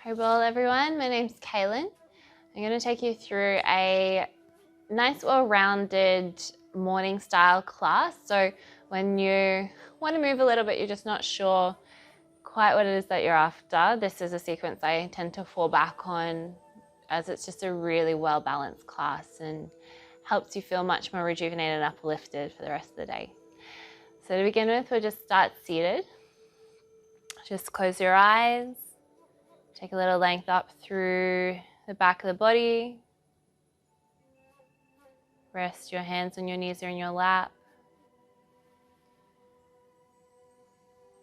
Hi, well, everyone. My name's Cailan. I'm going to take you through a nice, well-rounded morning style class. So when you want to move a little bit, you're just not sure quite what it is that you're after, this is a sequence I tend to fall back on, as it's just a really well-balanced class and helps you feel much more rejuvenated and uplifted for the rest of the day. So to begin with, we'll just start seated. Just close your eyes. Take a little length up through the back of the body. Rest your hands on your knees or in your lap.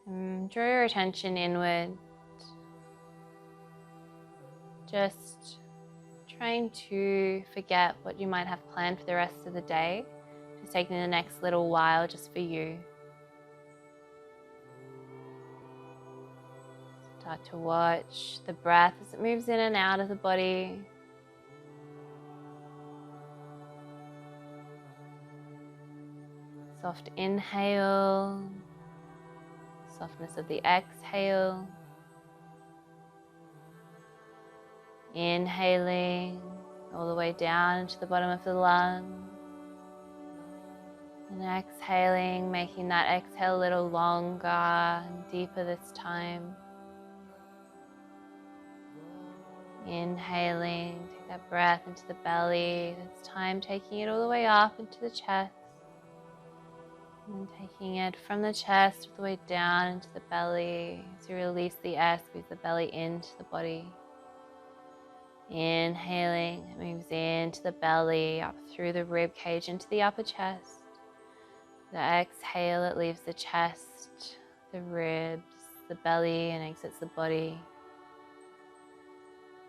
And draw your attention inward. Just trying to forget what you might have planned for the rest of the day. Just taking the next little while just for you. Start to watch the breath as it moves in and out of the body. Soft inhale, softness of the exhale. Inhaling all the way down into the bottom of the lung. And exhaling, making that exhale a little longer and deeper this time. Inhaling, take that breath into the belly. This time taking it all the way up into the chest. And taking it from the chest all the way down into the belly. As you release the air, squeeze the belly into the body. Inhaling, it moves into the belly, up through the rib cage into the upper chest. The exhale, it leaves the chest, the ribs, the belly, and exits the body.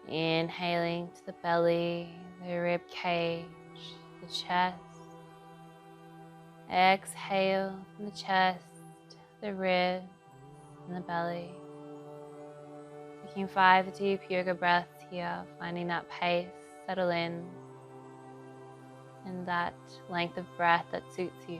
Inhaling to the belly, the rib cage, the chest. Exhale from the chest, the ribs, and the belly. Taking 5 deep yoga breaths here, finding that pace, settle in, and that length of breath that suits you.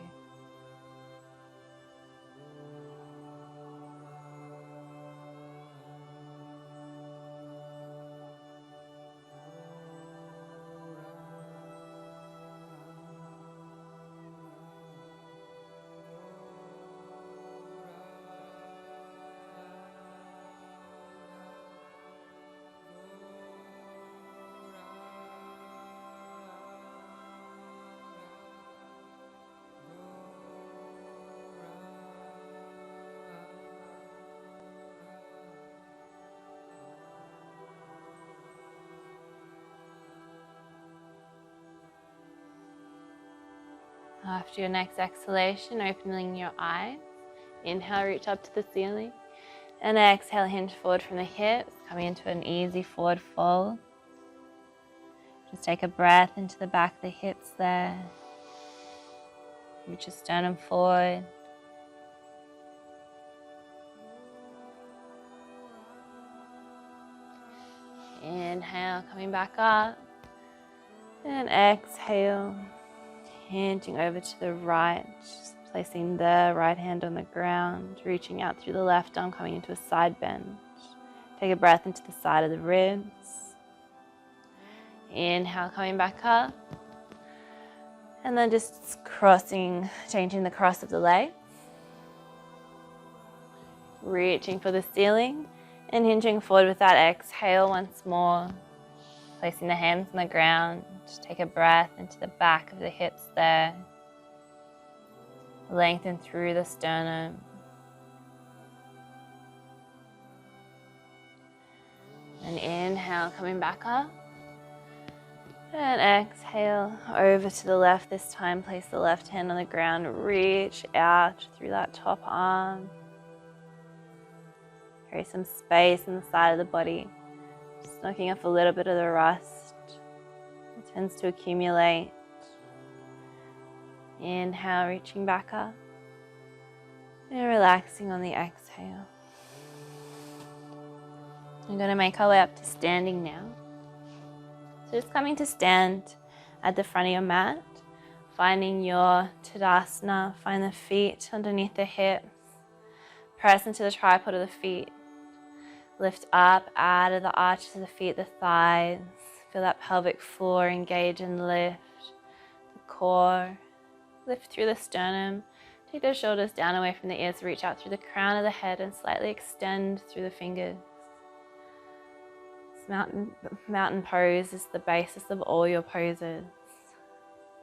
After your next exhalation, opening your eyes. Inhale, reach up to the ceiling. And exhale, hinge forward from the hips, coming into an easy forward fold. Just take a breath into the back of the hips there. Reach your sternum forward. Inhale, coming back up. And exhale. Hinging over to the right, just placing the right hand on the ground, reaching out through the left arm, coming into a side bend. Take a breath into the side of the ribs. Inhale, coming back up. And then just crossing, changing the cross of the legs. Reaching for the ceiling and hinging forward with that exhale once more. Placing the hands on the ground. Just take a breath into the back of the hips there. Lengthen through the sternum. And inhale, coming back up. And exhale, over to the left this time. Place the left hand on the ground. Reach out through that top arm. Create some space in the side of the body. Just knocking off a little bit of the rust. It tends to accumulate. Inhale, reaching back up. And relaxing on the exhale. We're going to make our way up to standing now. So just coming to stand at the front of your mat. Finding your Tadasana. Find the feet underneath the hips. Press into the tripod of the feet. Lift up out of the arches of the feet, the thighs. Feel that pelvic floor engage and lift. The core. Lift through the sternum. Take the shoulders down away from the ears. Reach out through the crown of the head and slightly extend through the fingers. This mountain pose is the basis of all your poses.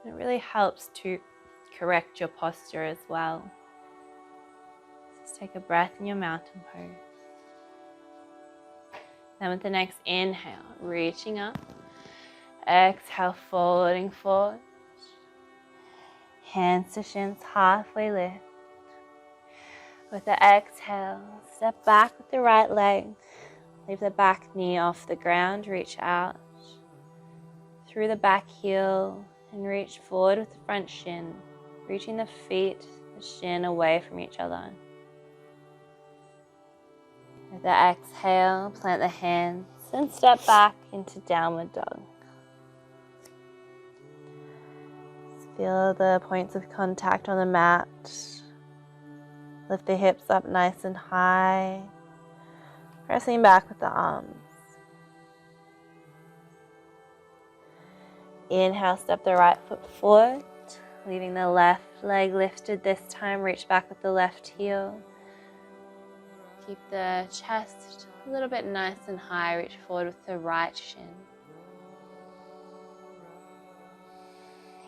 It really helps to correct your posture as well. Just take a breath in your mountain pose. Then with the next inhale, reaching up. Exhale, folding forward. Hands to shins, halfway lift. With the exhale, step back with the right leg. Leave the back knee off the ground, reach out through the back heel and reach forward with the front shin, reaching the feet, the shin away from each other. With the exhale, plant the hands and step back into downward dog. Feel the points of contact on the mat. Lift the hips up nice and high. Pressing back with the arms. Inhale, step the right foot forward. Leaving the left leg lifted this time. Reach back with the left heel. Keep the chest a little bit nice and high. Reach forward with the right shin.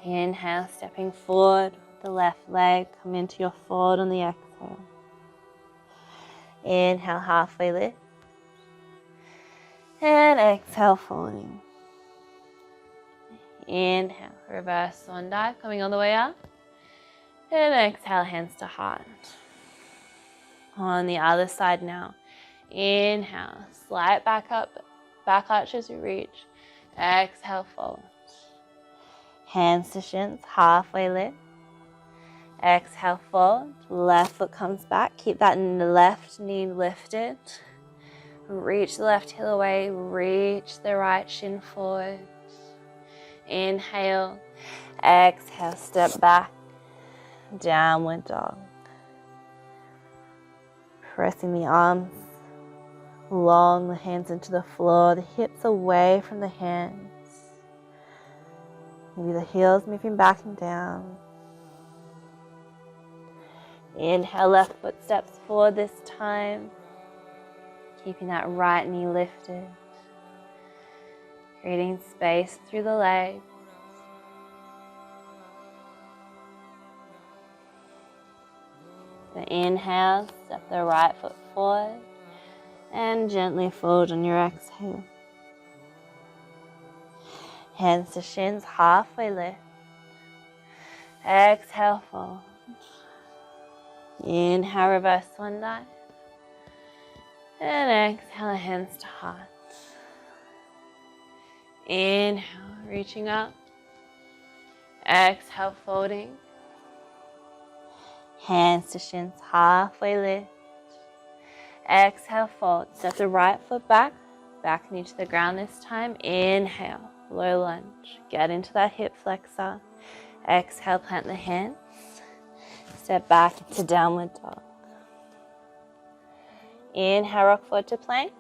Inhale, stepping forward with the left leg. Come into your fold on the exhale. Inhale, halfway lift. And exhale, folding. Inhale, reverse swan dive, coming all the way up. And exhale, hands to heart. On the other side now. Inhale, slide back up, back arch as you reach. Exhale, fold. Hands to shins, halfway lift. Exhale, fold. Left foot comes back. Keep that left knee lifted. Reach the left heel away. Reach the right shin forward. Inhale. Exhale, step back. Downward dog. Pressing the arms long, the hands into the floor, the hips away from the hands. Maybe the heels moving back and down. Inhale, left foot steps forward this time. Keeping that right knee lifted. Creating space through the legs. The inhale, step the right foot forward and gently fold on your exhale. Hands to shins, halfway lift. Exhale, fold. Inhale, reverse swan dive. And exhale, hands to heart. Inhale, reaching up. Exhale, folding. Hands to shins, halfway lift. Exhale, fold. Step the right foot back. Back knee to the ground this time. Inhale, low lunge. Get into that hip flexor. Exhale, plant the hands. Step back into downward dog. Inhale, rock forward to plank.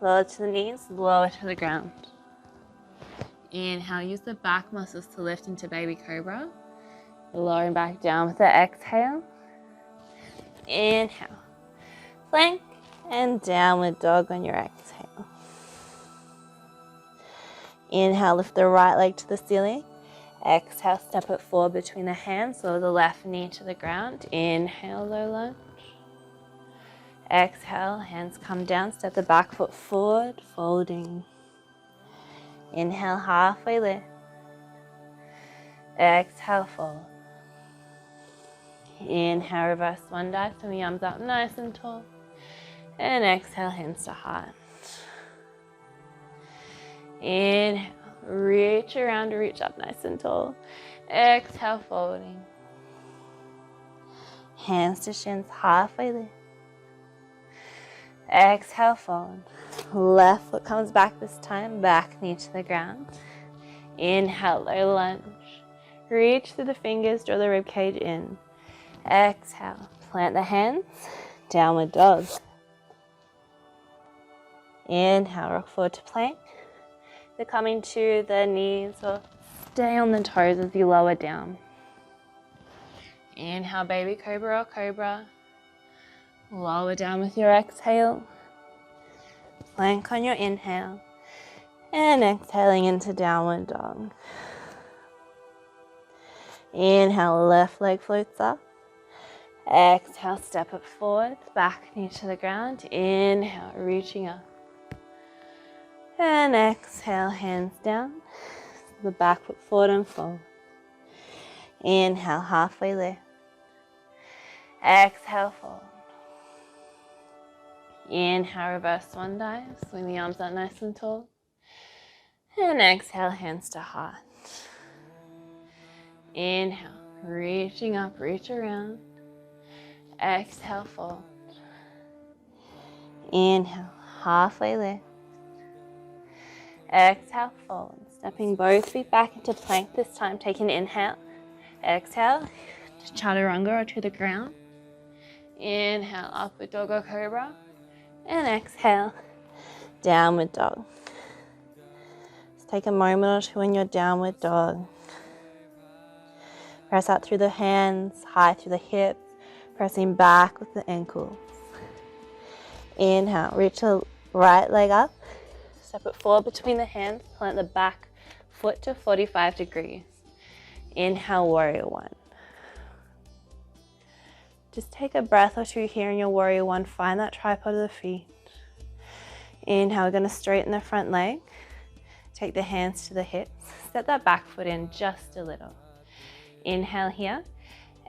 Lower to the knees, lower to the ground. Inhale, use the back muscles to lift into baby cobra. Lowering back down with the exhale. Inhale, plank and downward dog on your exhale. Inhale, lift the right leg to the ceiling. Exhale, step it forward between the hands, lower the left knee to the ground. Inhale, low lunge. Exhale, hands come down, step the back foot forward, folding. Inhale, halfway lift. Exhale, fold. Inhale, reverse swan dive, swim the arms up nice and tall. And exhale, hands to heart. Inhale, reach around to reach up nice and tall. Exhale, folding. Hands to shins, halfway lift. Exhale, fold. Left foot comes back this time, back knee to the ground. Inhale, low lunge. Reach through the fingers, draw the ribcage in. Exhale, plant the hands, downward dog. Inhale, rock forward to plank. They're coming to the knees or stay on the toes as you lower down. Inhale, baby cobra or cobra. Lower down with your exhale. Plank on your inhale. And exhaling into downward dog. Inhale, left leg floats up. Exhale, step it forward, back knee to the ground. Inhale, reaching up. And exhale, hands down. The back foot forward and forward. Inhale, halfway lift. Exhale, fold. Inhale, reverse swan dive. Swing the arms out nice and tall. And exhale, hands to heart. Inhale, reaching up, reach around. Exhale, fold. Inhale, halfway lift. Exhale, fold. Stepping both feet back into plank this time. Take an inhale. Exhale to chaturanga or to the ground. Inhale, upward dog or cobra. And exhale, downward dog. Just take a moment or two in your downward dog. Press out through the hands, high through the hips, pressing back with the ankles. Inhale, reach the right leg up. Step it forward between the hands, plant the back foot to 45 degrees. Inhale, warrior one. Just take a breath or two here in your warrior one. Find that tripod of the feet. Inhale, we're going to straighten the front leg. Take the hands to the hips. Step that back foot in just a little. Inhale here.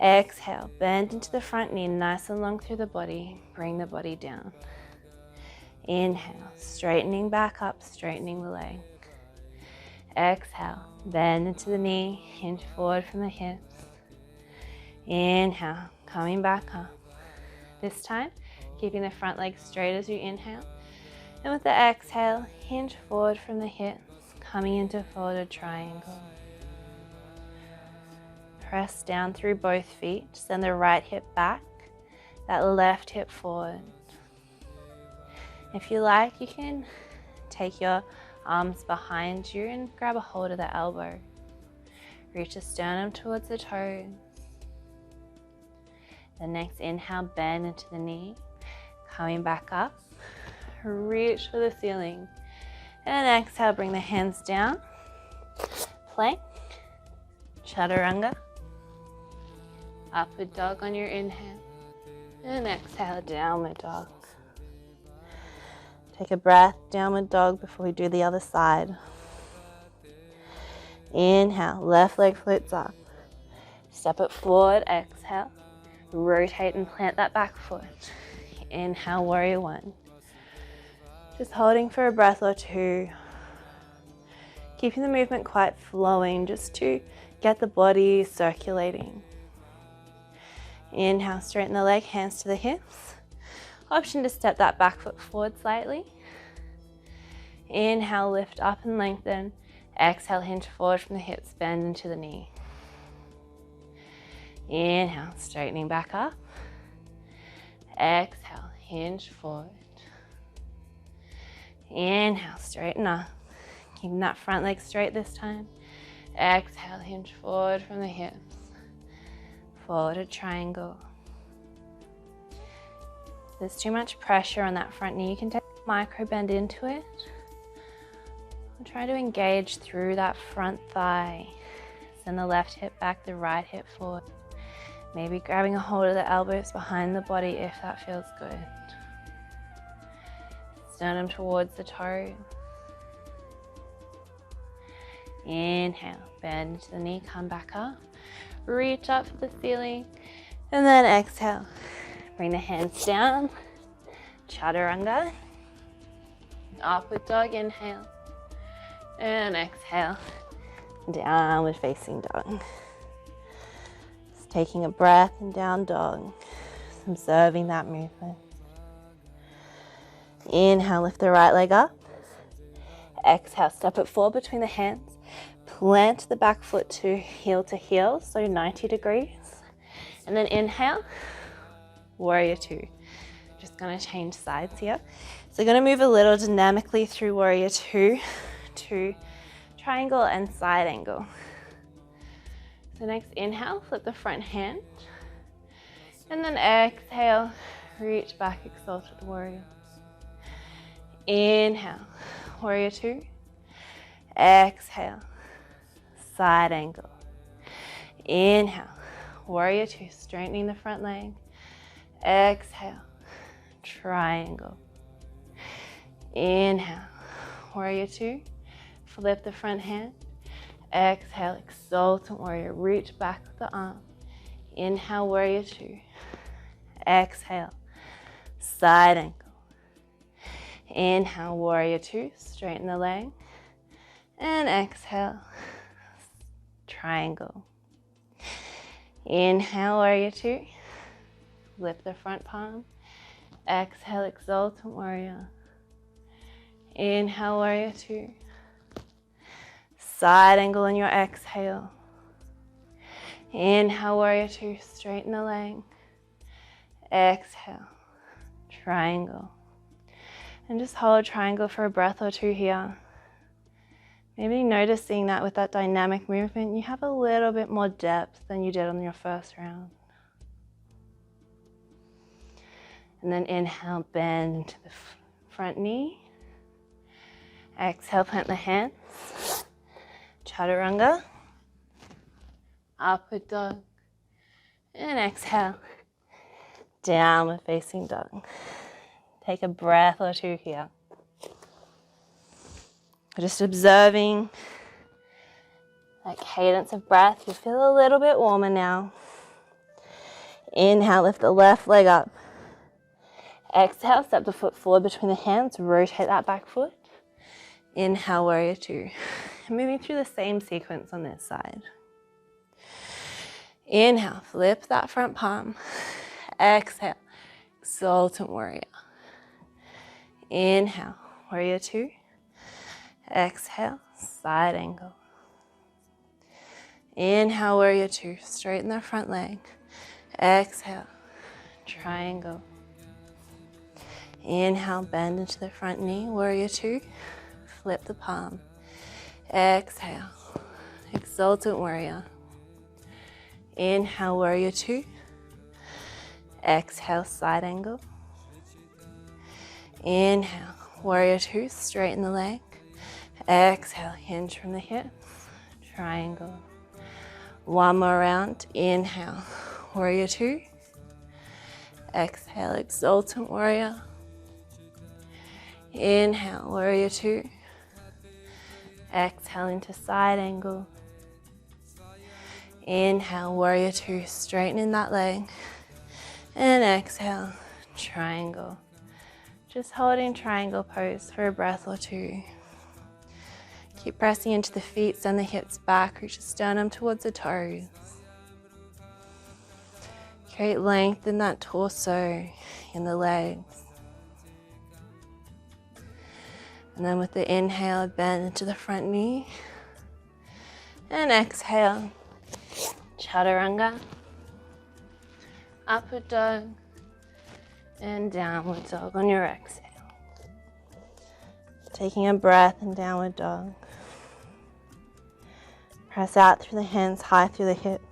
Exhale, bend into the front knee, nice and long through the body. Bring the body down. Inhale, straightening back up, straightening the leg. Exhale, bend into the knee, hinge forward from the hips. Inhale, coming back up. This time, keeping the front leg straight as you inhale. And with the exhale, hinge forward from the hips, coming into folded triangle. Press down through both feet. Send the right hip back, that left hip forward. If you like, you can take your arms behind you and grab a hold of the elbow. Reach the sternum towards the toes. The next inhale, bend into the knee. Coming back up, reach for the ceiling. And exhale, bring the hands down. Plank, chaturanga. Upward dog on your inhale. And exhale, downward dog. Take a breath, downward dog, before we do the other side. Inhale, left leg floats up. Step it forward, exhale. Rotate and plant that back foot. Inhale, warrior one. Just holding for a breath or two. Keeping the movement quite flowing, just to get the body circulating. Inhale, straighten the leg, hands to the hips. Option to step that back foot forward slightly. Inhale, lift up and lengthen. Exhale, hinge forward from the hips, bend into the knee. Inhale, straightening back up. Exhale, hinge forward. Inhale, straighten up. Keeping that front leg straight this time. Exhale, hinge forward from the hips. Forward triangle. If there's too much pressure on that front knee, you can take a micro bend into it. And try to engage through that front thigh. Send the left hip back, the right hip forward. Maybe grabbing a hold of the elbows behind the body if that feels good. Sternum towards the toes. Inhale, bend to the knee, come back up. Reach up to the ceiling. And then exhale. Bring the hands down. Chaturanga. Upward dog, inhale. And exhale. Downward facing dog. Just taking a breath in down dog. Just observing that movement. Inhale, lift the right leg up. Exhale, step it forward between the hands. Plant the back foot to heel, so 90 degrees. And then inhale, warrior two. Just going to change sides here. So going to move a little dynamically through warrior two to triangle and side angle. So next inhale, flip the front hand. And then exhale, reach back, exalted warrior. Inhale, warrior two. Exhale, side angle. Inhale, warrior two, straightening the front leg. Exhale, triangle. Inhale, warrior two. Flip the front hand. Exhale, exalted warrior. Reach back with the arm. Inhale, warrior two. Exhale, side angle. Inhale, warrior two. Straighten the leg. And exhale, triangle. Inhale, warrior two. Lift the front palm. Exhale, exalted warrior. Inhale, warrior two. Side angle on your exhale. Inhale, warrior two. Straighten the leg. Exhale, triangle. And just hold triangle for a breath or two here. Maybe noticing that with that dynamic movement, you have a little bit more depth than you did on your first round. And then inhale, bend into the front knee. Exhale, plant the hands. Chaturanga. Upward dog. And exhale, downward facing dog. Take a breath or two here. Just observing that cadence of breath. You feel a little bit warmer now. Inhale, lift the left leg up. Exhale, step the foot forward between the hands, rotate that back foot. Inhale, warrior two. Moving through the same sequence on this side. Inhale, flip that front palm. Exhale, exalted warrior. Inhale, warrior two. Exhale, side angle. Inhale, warrior two. Straighten the front leg. Exhale, triangle. Inhale, bend into the front knee, warrior two. Flip the palm. Exhale, exalted warrior. Inhale, warrior two. Exhale, side angle. Inhale, warrior two, straighten the leg. Exhale, hinge from the hips, triangle. One more round. Inhale, warrior two. Exhale, exalted warrior. Inhale, warrior two. Exhale into side angle. Inhale, warrior two, straightening that leg. And exhale, triangle. Just holding triangle pose for a breath or two. Keep pressing into the feet, send the hips back, reach the sternum towards the toes. Create length in that torso, in the legs. And then with the inhale, bend into the front knee. And exhale, chaturanga. Upward dog. And downward dog on your exhale. Taking a breath in downward dog. Press out through the hands, high through the hips.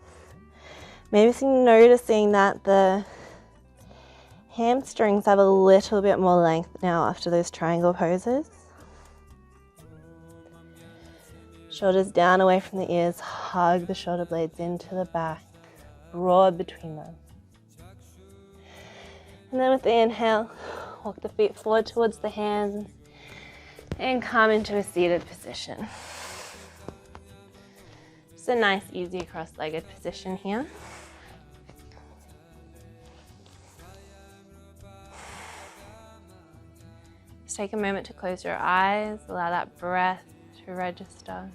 Maybe noticing that the hamstrings have a little bit more length now after those triangle poses. Shoulders down away from the ears, hug the shoulder blades into the back, broad between them. And then with the inhale, walk the feet forward towards the hands and come into a seated position. Just a nice, easy cross-legged position here. Just take a moment to close your eyes, allow that breath to register.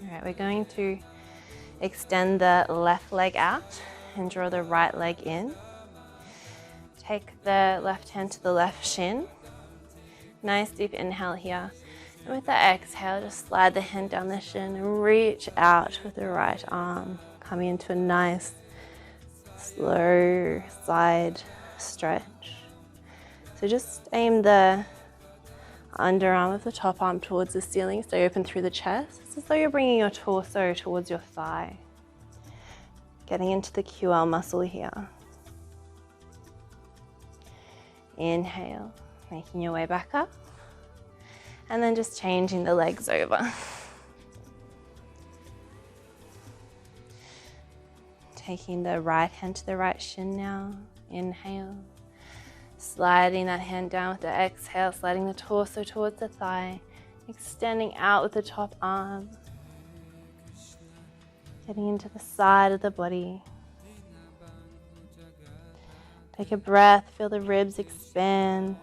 All right, we're going to extend the left leg out and draw the right leg in. Take the left hand to the left shin. Nice deep inhale here. And with the exhale, just slide the hand down the shin and reach out with the right arm, coming into a nice slow side stretch. So just aim the underarm of the top arm towards the ceiling, stay open through the chest. It's as though you're bringing your torso towards your thigh. Getting into the QL muscle here. Inhale, making your way back up. And then just changing the legs over. Taking the right hand to the right shin now. Inhale. Sliding that hand down with the exhale, sliding the torso towards the thigh. Extending out with the top arm. Getting into the side of the body. Take a breath, feel the ribs expand.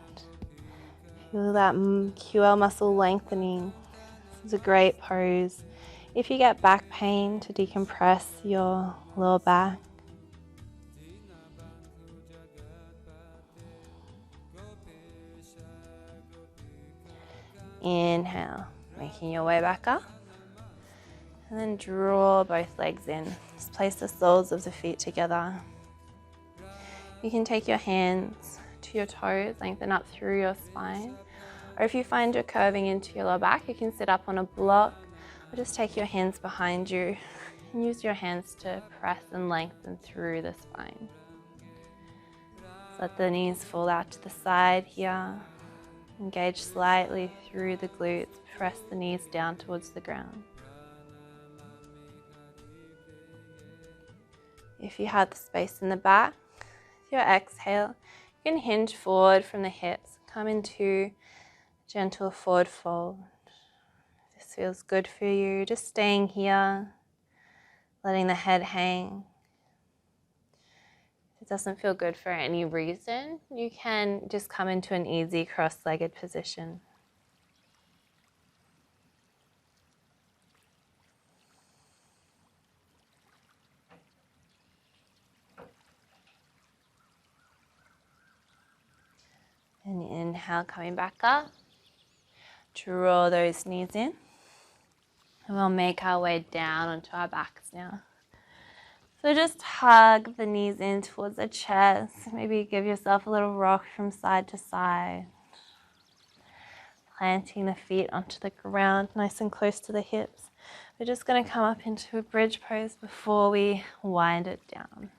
Feel that QL muscle lengthening. This is a great pose. If you get back pain, to decompress your lower back. Inhale, making your way back up. And then draw both legs in. Just place the soles of the feet together. You can take your hands to your toes, lengthen up through your spine. Or if you find you're curving into your lower back, you can sit up on a block or just take your hands behind you and use your hands to press and lengthen through the spine. So let the knees fall out to the side here. Engage slightly through the glutes, press the knees down towards the ground. If you have the space in the back, with your exhale, you can hinge forward from the hips, come into gentle forward fold. If this feels good for you, just staying here, letting the head hang. If it doesn't feel good for any reason, you can just come into an easy cross-legged position. And inhale, coming back up. Draw those knees in. And we'll make our way down onto our backs now. So just hug the knees in towards the chest. Maybe give yourself a little rock from side to side. Planting the feet onto the ground, nice and close to the hips. We're just going to come up into a bridge pose before we wind it down.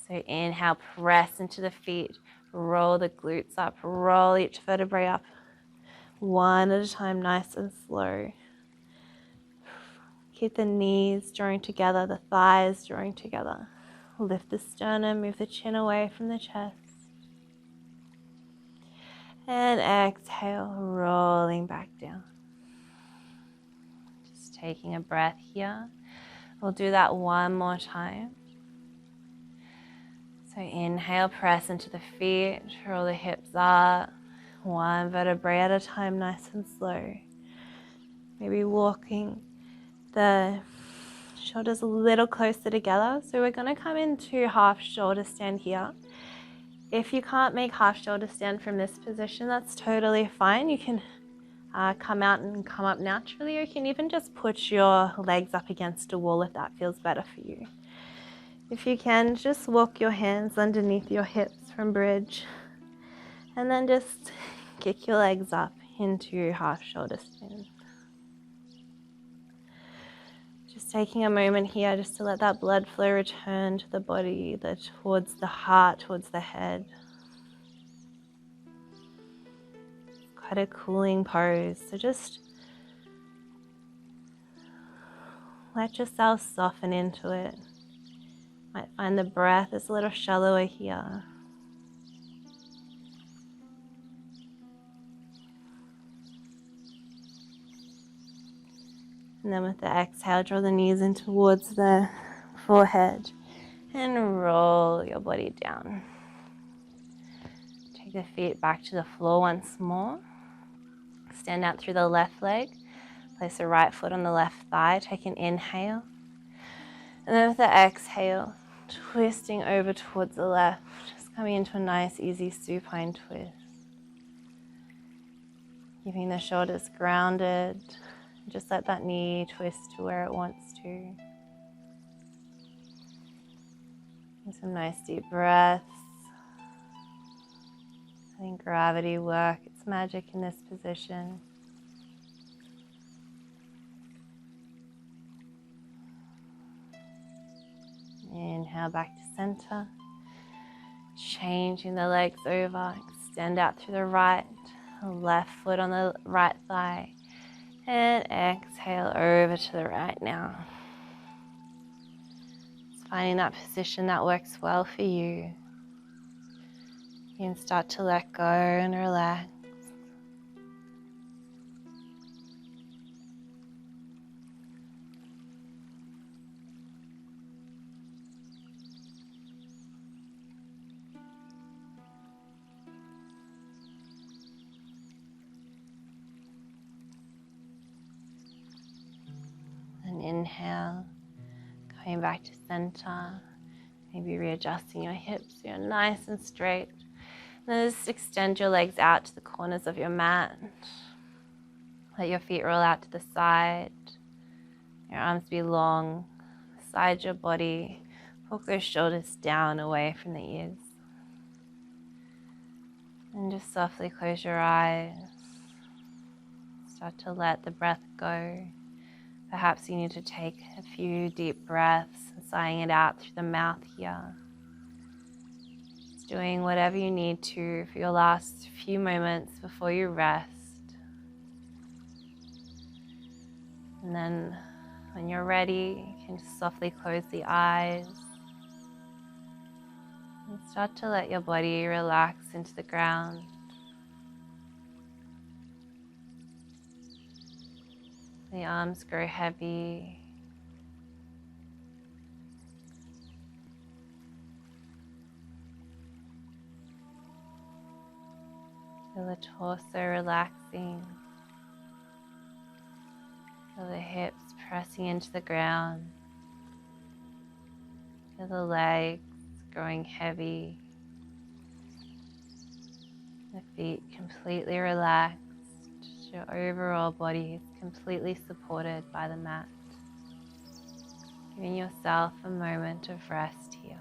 So inhale, press into the feet. Roll the glutes up, roll each vertebrae up. One at a time, nice and slow. Keep the knees drawing together, the thighs drawing together. Lift the sternum, move the chin away from the chest. And exhale, rolling back down. Just taking a breath here. We'll do that one more time. So inhale, press into the feet, roll the hips up. One vertebrae at a time, nice and slow. Maybe walking the shoulders a little closer together. So we're going to come into half shoulder stand here. If you can't make half shoulder stand from this position, that's totally fine. You can come out and come up naturally, or you can even just put your legs up against a wall if that feels better for you. If you can, just walk your hands underneath your hips from bridge, and then just kick your legs up into half shoulder stand. Just taking a moment here just to let that blood flow return to the body, towards the heart, towards the head. Quite a cooling pose, so just let yourself soften into it. Might find the breath is a little shallower here. And then with the exhale, draw the knees in towards the forehead and roll your body down. Take the feet back to the floor once more. Stand out through the left leg. Place the right foot on the left thigh. Take an inhale. And then with the exhale, twisting over towards the left. Just coming into a nice, easy supine twist. Keeping the shoulders grounded. Just let that knee twist to where it wants to. Some nice deep breaths. Letting gravity work its magic in this position. Inhale back to center. Changing the legs over. Extend out through the right, left foot on the right thigh. And exhale over to the right now. Just finding that position that works well for you. You can start to let go and relax. And inhale, coming back to center. Maybe readjusting your hips so you're nice and straight. And just extend your legs out to the corners of your mat. Let your feet roll out to the side. Your arms be long beside your body. Walk those shoulders down away from the ears. And just softly close your eyes. Start to let the breath go. Perhaps you need to take a few deep breaths and sighing it out through the mouth here. Just doing whatever you need to for your last few moments before you rest. And then when you're ready, you can just softly close the eyes and start to let your body relax into the ground. The arms grow heavy. Feel the torso relaxing. Feel the hips pressing into the ground. Feel the legs growing heavy. The feet completely relaxed. Your overall body is completely supported by the mat. Giving yourself a moment of rest here.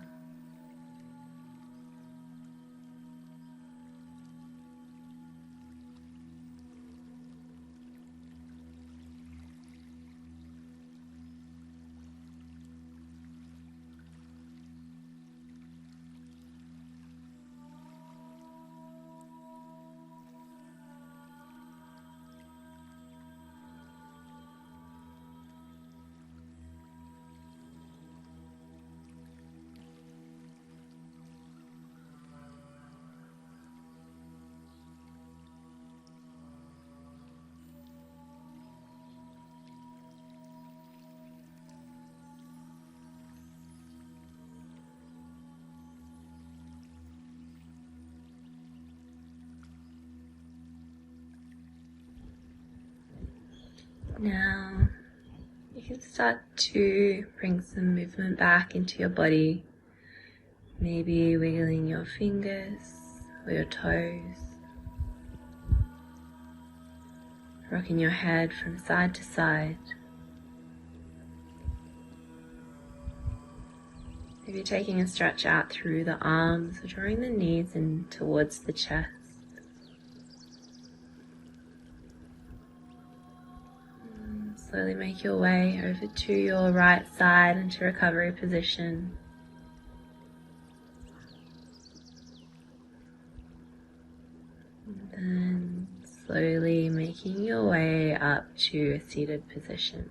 Now you can start to bring some movement back into your body, maybe wiggling your fingers or your toes, rocking your head from side to side, maybe taking a stretch out through the arms or drawing the knees in towards the chest. Slowly make your way over to your right side into recovery position. And then slowly making your way up to a seated position.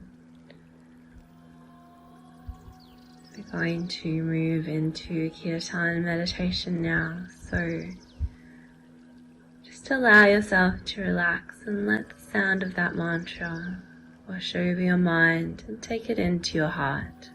We're going to move into kirtan meditation now, so just allow yourself to relax and let the sound of that mantra wash over your mind and take it into your heart.